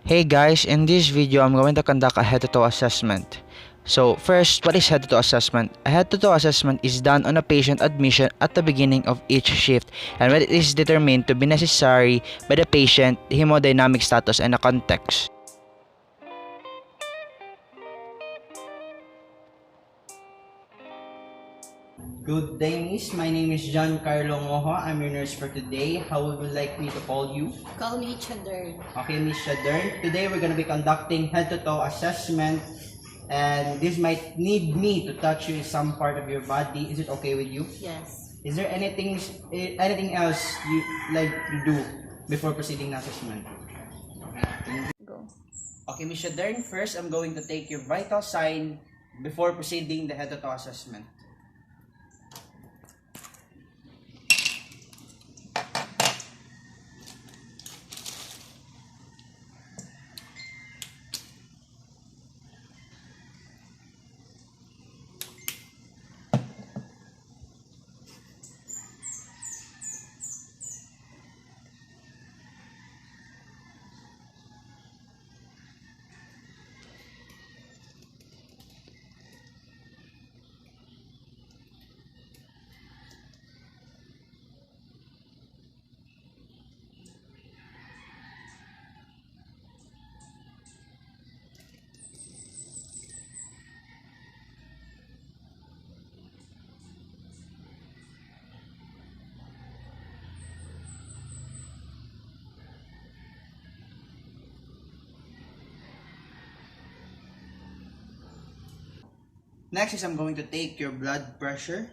Hey guys, in this video I'm going to conduct a head-to-toe assessment. So first, what is head-to-toe assessment? A head-to-toe assessment is done on a patient admission at the beginning of each shift, and when it is determined to be necessary by the patient, hemodynamic status, and a context. Good day, Miss. My name is John Carlo Moho. I'm your nurse for today. How would you like me to call you? Call me Chadern. Okay, Miss Shadern. Today we're going to be conducting head-to-toe assessment, and this might need me to touch you in some part of your body. Is it okay with you? Yes. Is there anything else you like to do before proceeding the assessment? Go. Okay, Miss Shadern. First, I'm going to take your vital sign before proceeding the head-to-toe assessment. Next is I'm going to take your blood pressure.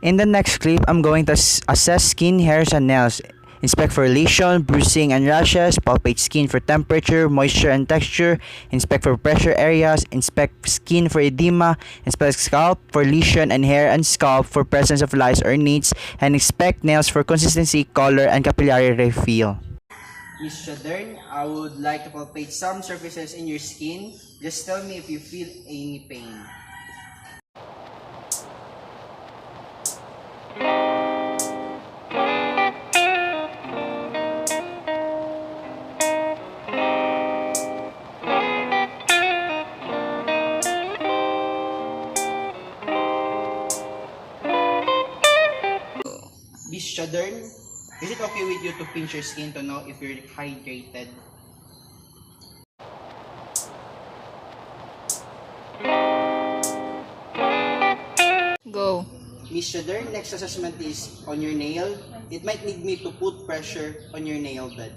In the next clip, I'm going to assess skin, hairs, and nails. Inspect for lesion, bruising, and rashes. Palpate skin for temperature, moisture, and texture. Inspect for pressure areas. Inspect skin for edema. Inspect scalp for lesion and hair and scalp for presence of lice or nits. And inspect nails for consistency, color, and capillary refill. Miss Shadern, I would like to palpate some surfaces in your skin. Just tell me if you feel any pain. Miss Shadern, is it okay with you to pinch your skin to know if you're hydrated? Go. Miss Shadern, next assessment is on your nail. It might need me to put pressure on your nail bed.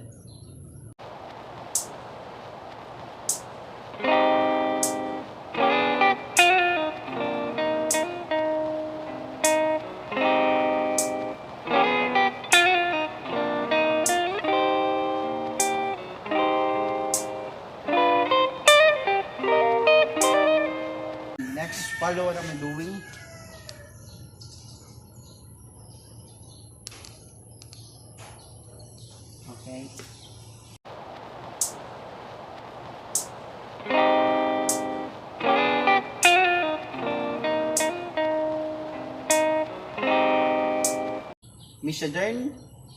Next, follow what I'm doing. Okay. Miss Shadern,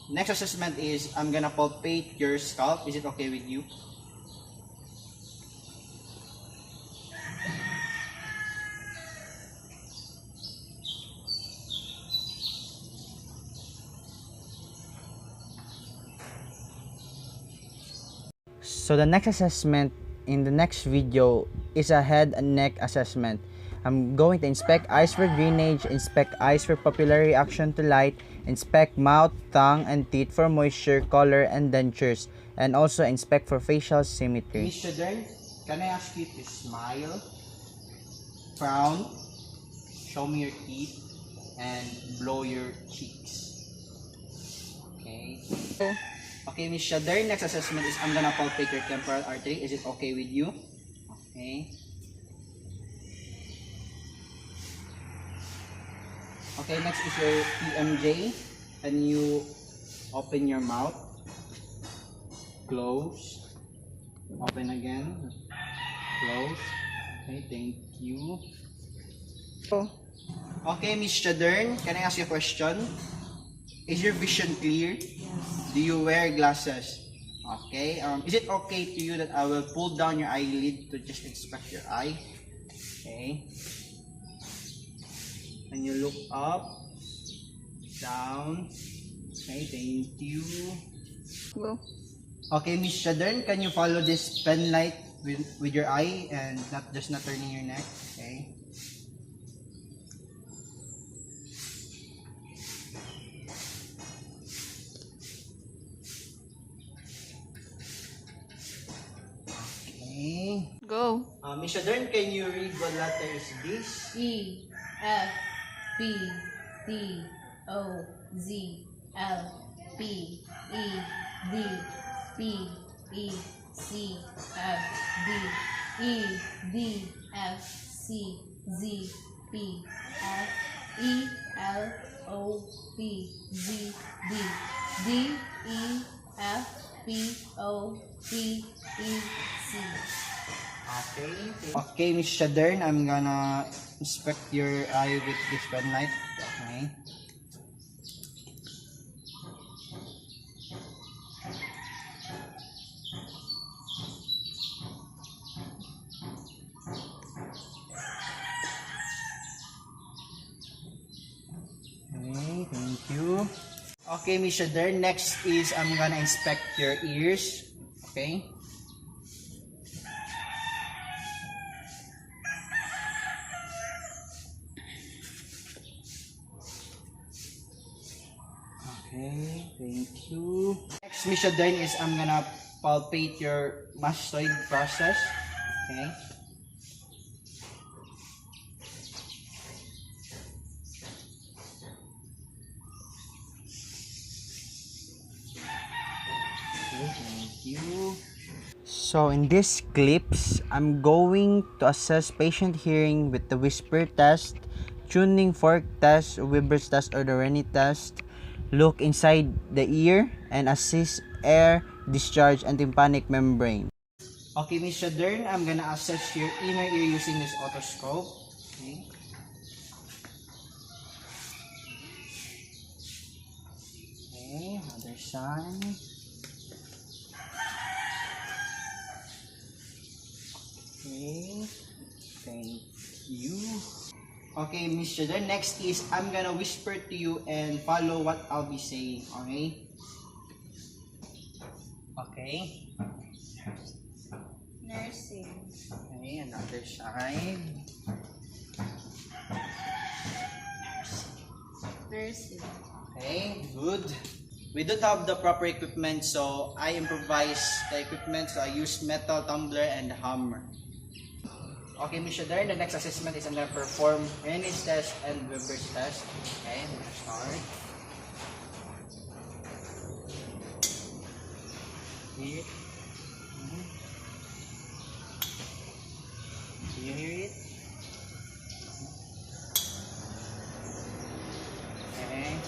next assessment is I'm gonna palpate your scalp. Is it okay with you? So the next assessment in the next video is a head and neck assessment. I'm going to inspect eyes for drainage, inspect eyes for pupillary reaction to light, inspect mouth, tongue, and teeth for moisture, color, and dentures, and also inspect for facial symmetry. Miss Shadern, can I ask you to smile, frown, show me your teeth, and blow your cheeks? Okay. Go. Okay, Miss Shadern, next assessment is I'm gonna palpate your temporal artery. Is it okay with you? Okay. Okay, next is your PMJ. Can you open your mouth? Close. Open again. Close. Okay, thank you. Go. Okay, Miss Shadern, can I ask you a question? Is your vision clear? Do you wear glasses? Okay. Is it okay to you that I will pull down your eyelid to just inspect your eye? Okay. And you look up, down. Okay, thank you. Go. Okay, Miss Shadern, can you follow this pen light with your eye and not turning your neck? Okay. Okay. Go. Miss Shadern, can you read what letter is this? E, F, B, D, O, Z, L, P, E, D, P, E, C, F, D, E, D, F, C, Z, P, F, E, L, O, P, Z, D, D, E, F, P, O, P, E, C. Okay. Okay, Miss Shadern, I'm gonna inspect your eye with this pen light. Okay. Okay, thank you. Okay, Miss Shadern, next is I'm gonna inspect your ears. Okay. Okay, thank you. Next mission then is I'm gonna palpate your mastoid process. Okay. Okay, thank you. So in these clips, I'm going to assess patient hearing with the whisper test, tuning fork test, Weber's test or the Rennie test, look inside the ear, and assess air discharge and tympanic membrane. Okay, Miss Shadern, I'm gonna assess your inner ear using this otoscope. Okay. Okay, other side. Okay, thank you. Okay, Miss Shadern, next is I'm gonna whisper to you and follow what I'll be saying, okay? Okay. Nursing. Okay, another side. Nursing. Okay, good. We don't have the proper equipment, so I improvise the equipment. So I use metal tumbler and hammer. Okay, Miss Shadern, the next assessment is I'm going to perform Rennie's test and Weber's test. Okay, let's start. Here. Do you hear it? Okay.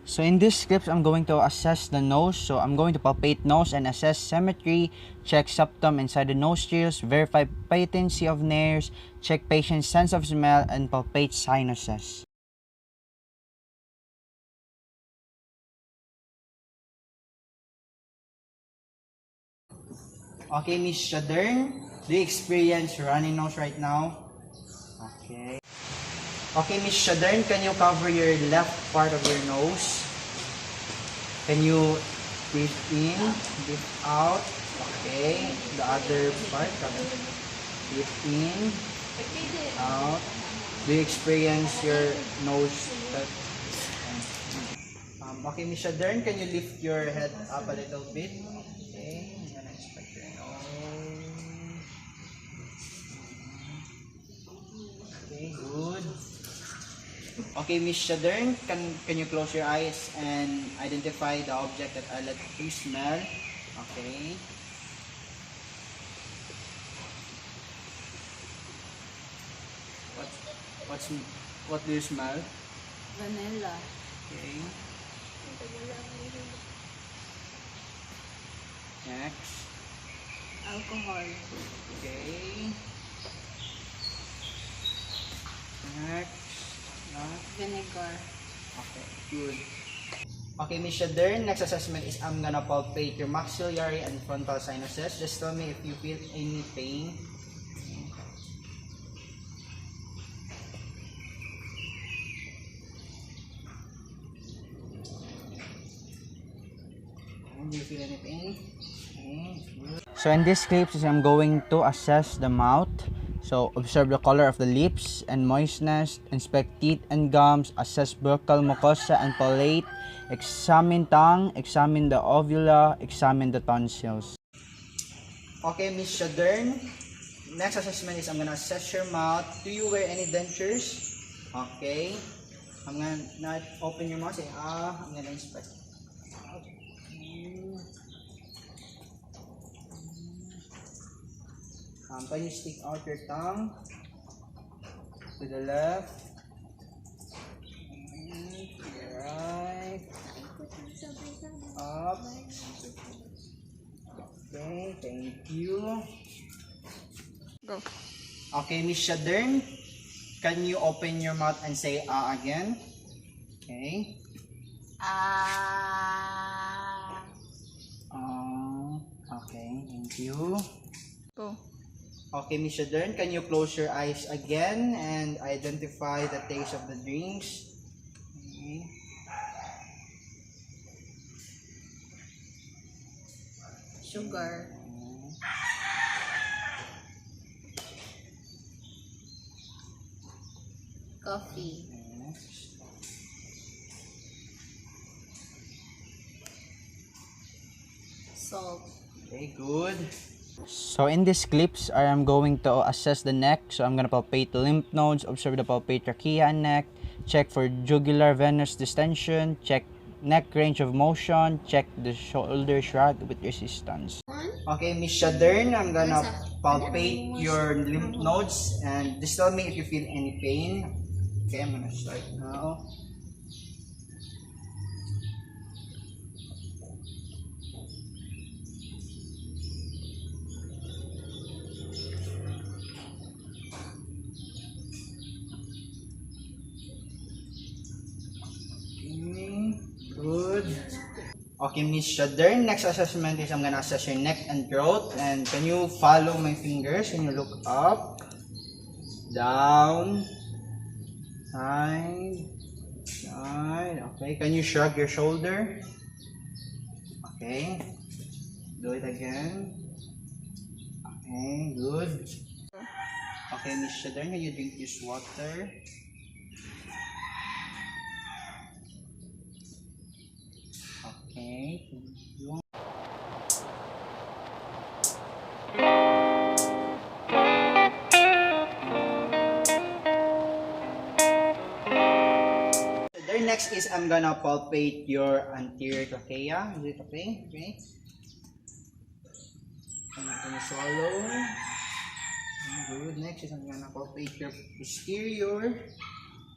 So in this script, I'm going to assess the nose. So I'm going to palpate nose and assess symmetry, check septum inside the nostrils, verify patency of nares, check patient's sense of smell, and palpate sinuses. Okay, Miss Shadern, do you experience runny nose right now? Okay. Okay, Miss Shadern, can you cover your left part of your nose? Can you breathe in, breathe out? Okay, the other part, breathe in, out. Do you experience your nose? Okay, Miss Shadern, can you lift your head up a little bit? Okay, I'm gonna inspect your nose. Okay, good. Okay, Miss Shadern, can you close your eyes and identify the object that I'll let you smell? Okay. What's what do you smell? Vanilla. Okay. Next. Alcohol. Okay. Next. Vinegar. Okay, good. Okay, Miss Shadern, next assessment is I'm gonna palpate your maxillary and frontal sinuses. Just tell me if you feel any pain. Do you feel any pain? Okay, good. So in this clip, I'm going to assess the mouth. So observe the color of the lips and moistness, inspect teeth and gums, assess buccal mucosa and palate, examine tongue, examine the uvula, examine the tonsils. Okay, Miss Shadern, next assessment is I'm gonna assess your mouth. Do you wear any dentures? Okay. I'm gonna not open your mouth, say I'm gonna inspect. Can you stick out your tongue to the left, to the right, up. Okay, thank you. Go. Okay, Miss Shadern, can you open your mouth and say again? Okay. Okay, thank you. Go. Okay, Miss Shadern, can you close your eyes again and identify the taste of the drinks? Okay. Sugar. Coffee. Next. Salt. Okay, good. So in these clips, I am going to assess the neck. So I'm gonna palpate the lymph nodes, observe the palpate trachea and neck, check for jugular venous distension, check neck range of motion, check the shoulder shrug with resistance. Okay, Miss Shadern, I'm gonna palpate your lymph nodes and just tell me if you feel any pain. Okay, I'm gonna start now. Okay, good. Okay, Miss Shadern, next assessment is I'm gonna assess your neck and throat. And can you follow my fingers? Can you look up, down, side, side. Okay, can you shrug your shoulder? Okay, do it again. Okay, good. Okay, Miss Shadern, can you drink this water? Okay, thank you. Then next is I'm gonna palpate your anterior trachea. Is it okay? Okay. I'm gonna swallow. Good. Next is I'm gonna palpate your posterior.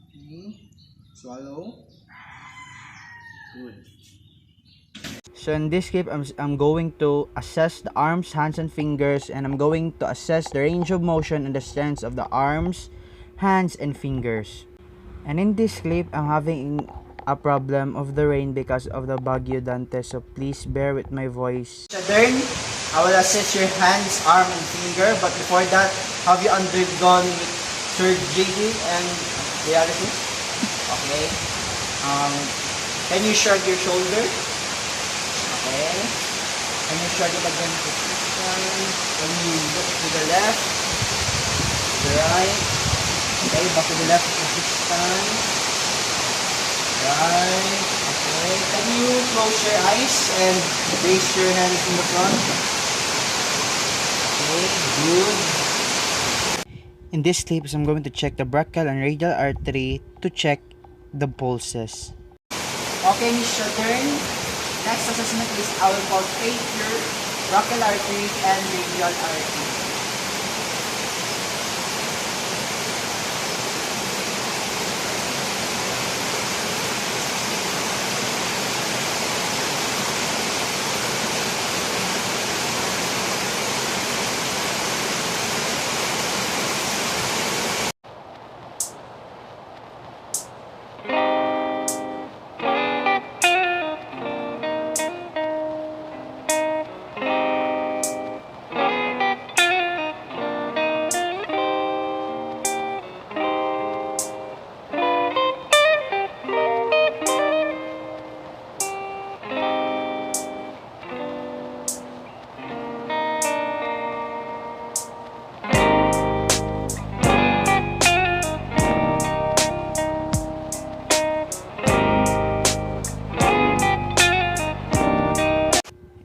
Okay. Swallow. Good. So in this clip, I'm going to assess the arms, hands, and fingers, and I'm going to assess the range of motion and the strength of the arms, hands, and fingers. And in this clip, I'm having a problem of the rain because of the Baguio Dante, so please bear with my voice. Shadern, I will assess your hands, arm, and finger, but before that, have you undergone surgery and Dialysis? Okay. Can you shrug your shoulder? Okay. Can you shrug it again? Can you look to the left? To the right? Okay, back to the left for 6 times. Right. Okay. Can you close your eyes and raise your hands in the front? Okay, good. In this clip, I'm going to check the brachial and radial artery to check the pulses. Okay, Miss your turn. Next assessment is I will palpate your brachial artery and radial artery.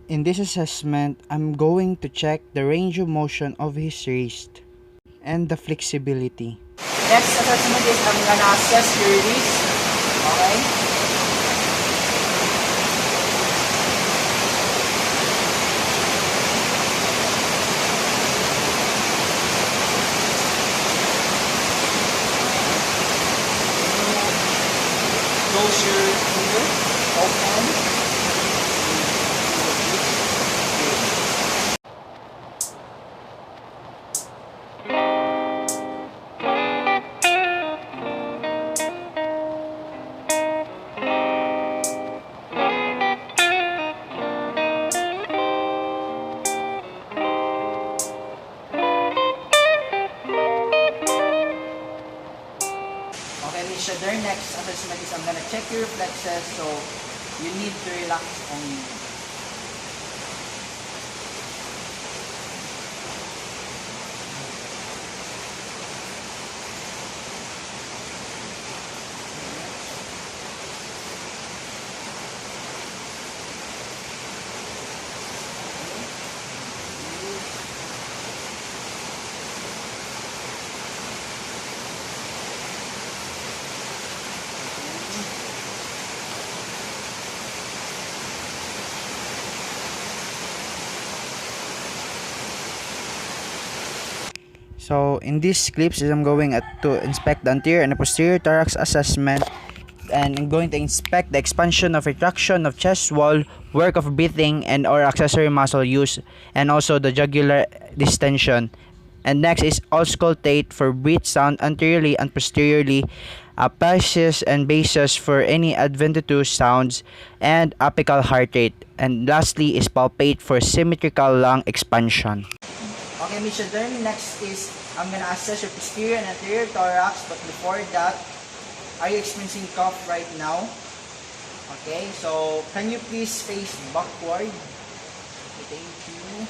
In this assessment, I'm going to check the range of motion of his wrist and the flexibility. Next assessment is I'm gonna assess your wrist. Okay? Close your finger. Open. Okay, Miss Shader, next assessment is I'm gonna check your reflexes, so you need to relax only. So in these clips, I'm going to inspect the anterior and the posterior thorax assessment, and I'm going to inspect the expansion of retraction of chest wall, work of breathing and or accessory muscle use, and also the jugular distension. And next is auscultate for breath sound anteriorly and posteriorly, apacious and basis for any adventitious sounds, and apical heart rate. And lastly is palpate for symmetrical lung expansion. Okay, Miss Shader, next is I'm gonna assess your posterior and anterior thorax, but before that, are you experiencing cough right now? Okay, so can you please face backward? Okay, thank you.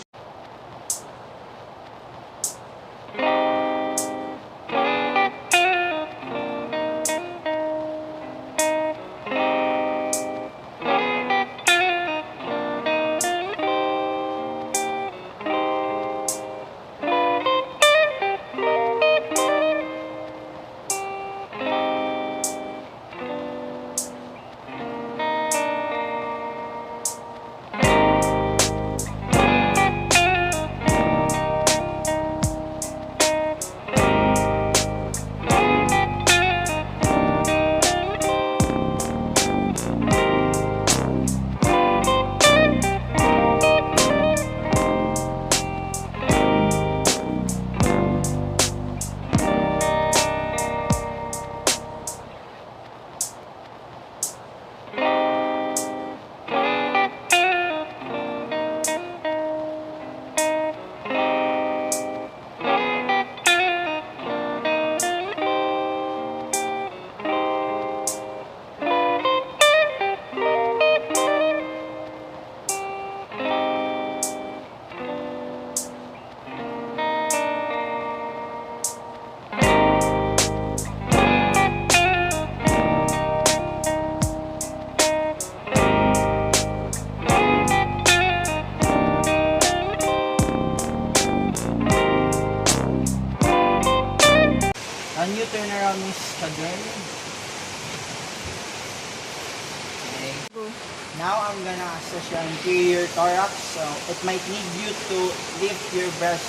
sa siya anterior thorax. So, it might need you to lift your breast.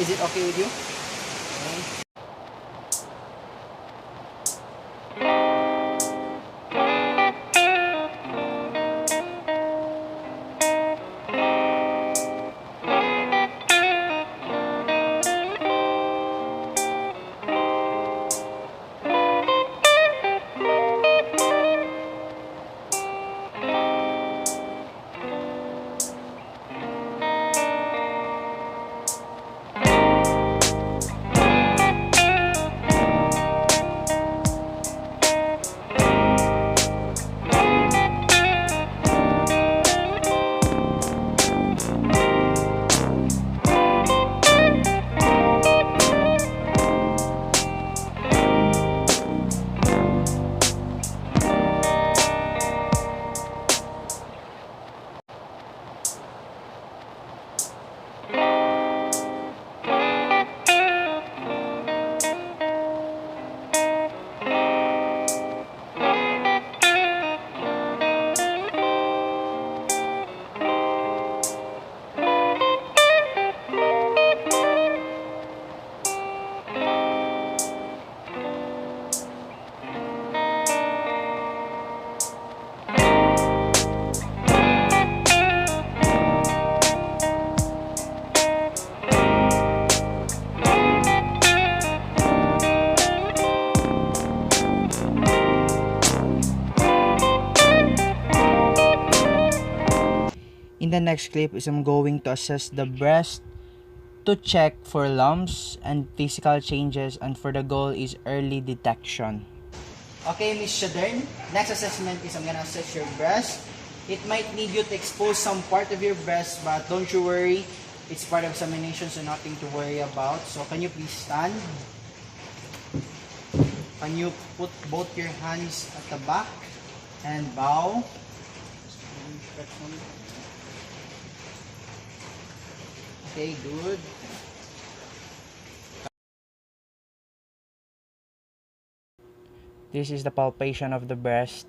Is it okay with you? Okay. In the next clip is I'm going to assess the breast to check for lumps and physical changes, and for the goal is early detection. Okay, Miss Shadern. Next assessment is I'm gonna assess your breast. It might need you to expose some part of your breast, but don't you worry. It's part of examination, so nothing to worry about. So can you please stand? Can you put both your hands at the back and bow? Okay, good. This is the palpation of the breast.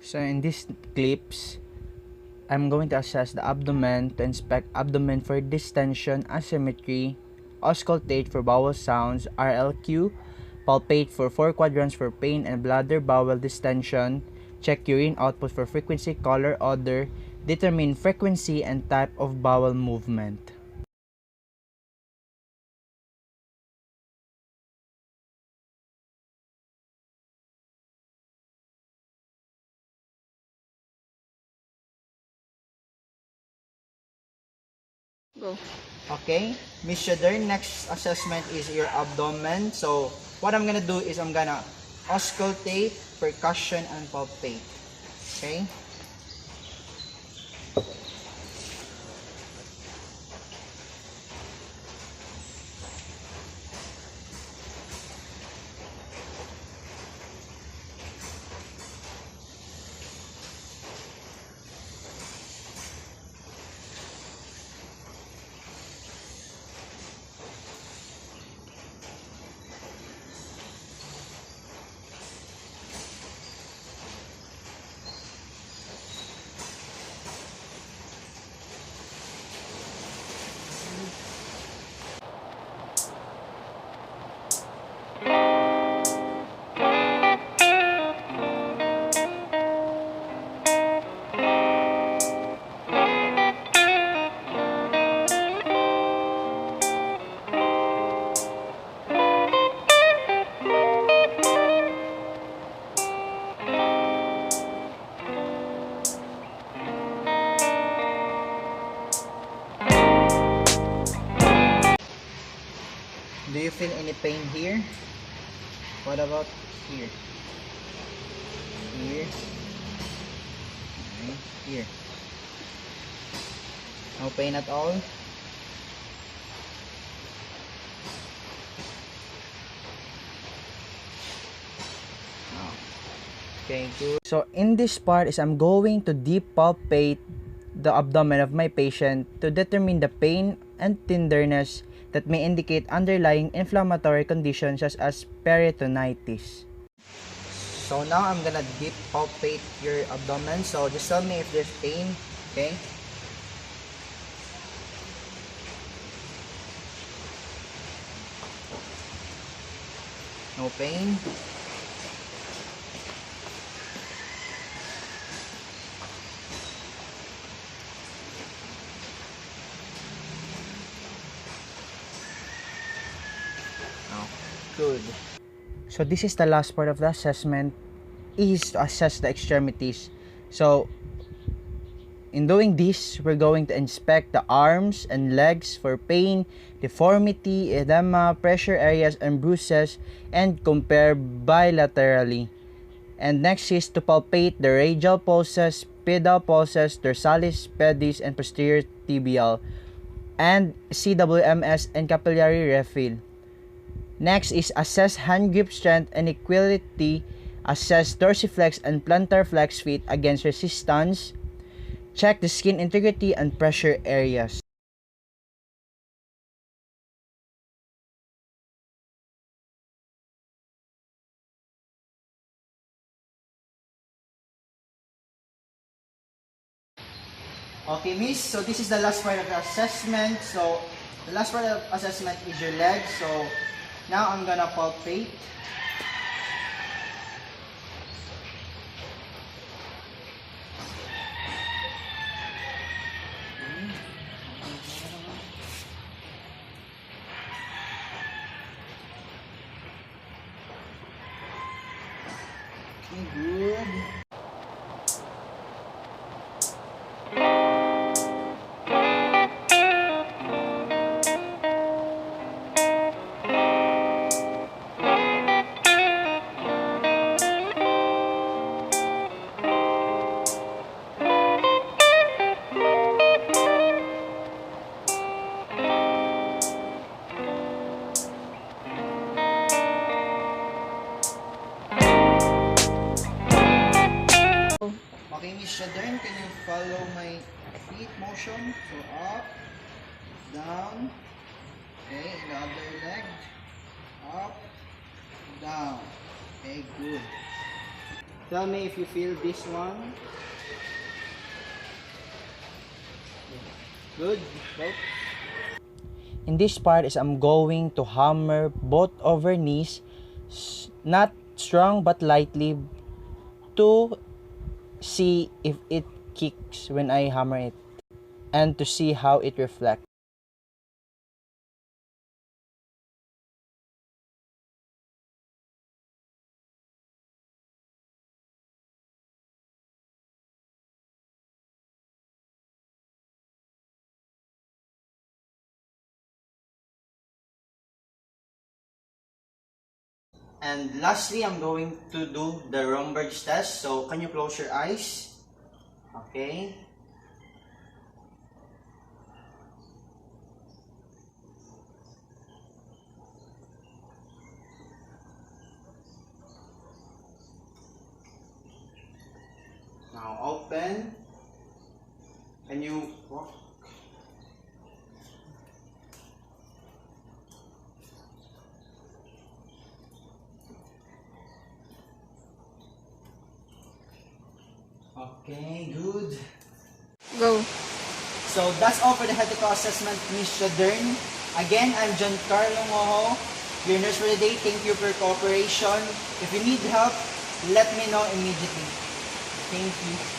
So in these clips, I'm going to assess the abdomen to inspect abdomen for distension, asymmetry, auscultate for bowel sounds, RLQ, palpate for 4 quadrants for pain and bladder bowel distension, check urine output for frequency, color, odor, determine frequency and type of bowel movement. Go. Okay, Miss Shadern, next assessment is your abdomen. So what I'm gonna do is I'm gonna auscultate, percussion, and palpate. Okay? Do you feel any pain here? What about here? Here. Okay. Here. No pain at all? No. Okay, good. So in this part is I'm going to deep palpate the abdomen of my patient to determine the pain and tenderness that may indicate underlying inflammatory conditions such as peritonitis. So now I'm gonna deep palpate your abdomen. So just tell me if there's pain, okay? No pain. No. Good. So this is the last part of the assessment, is to assess the extremities. So in doing this, we're going to inspect the arms and legs for pain, deformity, edema, pressure areas, and bruises, and compare bilaterally. And next is to palpate the radial pulses, pedal pulses, dorsalis, pedis, and posterior tibial, and CWMS and capillary refill. Next is assess hand grip strength and equality, assess dorsiflex and plantar flex feet against resistance, check the skin integrity and pressure areas. Okay, miss, so this is the last part of the assessment. So the last part of assessment is your leg. So now I'm gonna palpate. Okay, good. Okay, Miss Shadern, can you follow my feet motion? So up, down, okay, the other leg, up, down, okay, good. Tell me if you feel this one. Good, go. In this part is I'm going to hammer both over knees, not strong but lightly, to see if it kicks when I hammer it, and to see how it reflects. And lastly, I'm going to do the Romberg's test. So can you close your eyes? Okay. Now open. Can you walk? Okay, good. Go. So that's all for the head to toe assessment, Ms. Shadern. Again, I'm John Carlo Moho, your nurse for the day. Thank you for your cooperation. If you need help, let me know immediately. Thank you.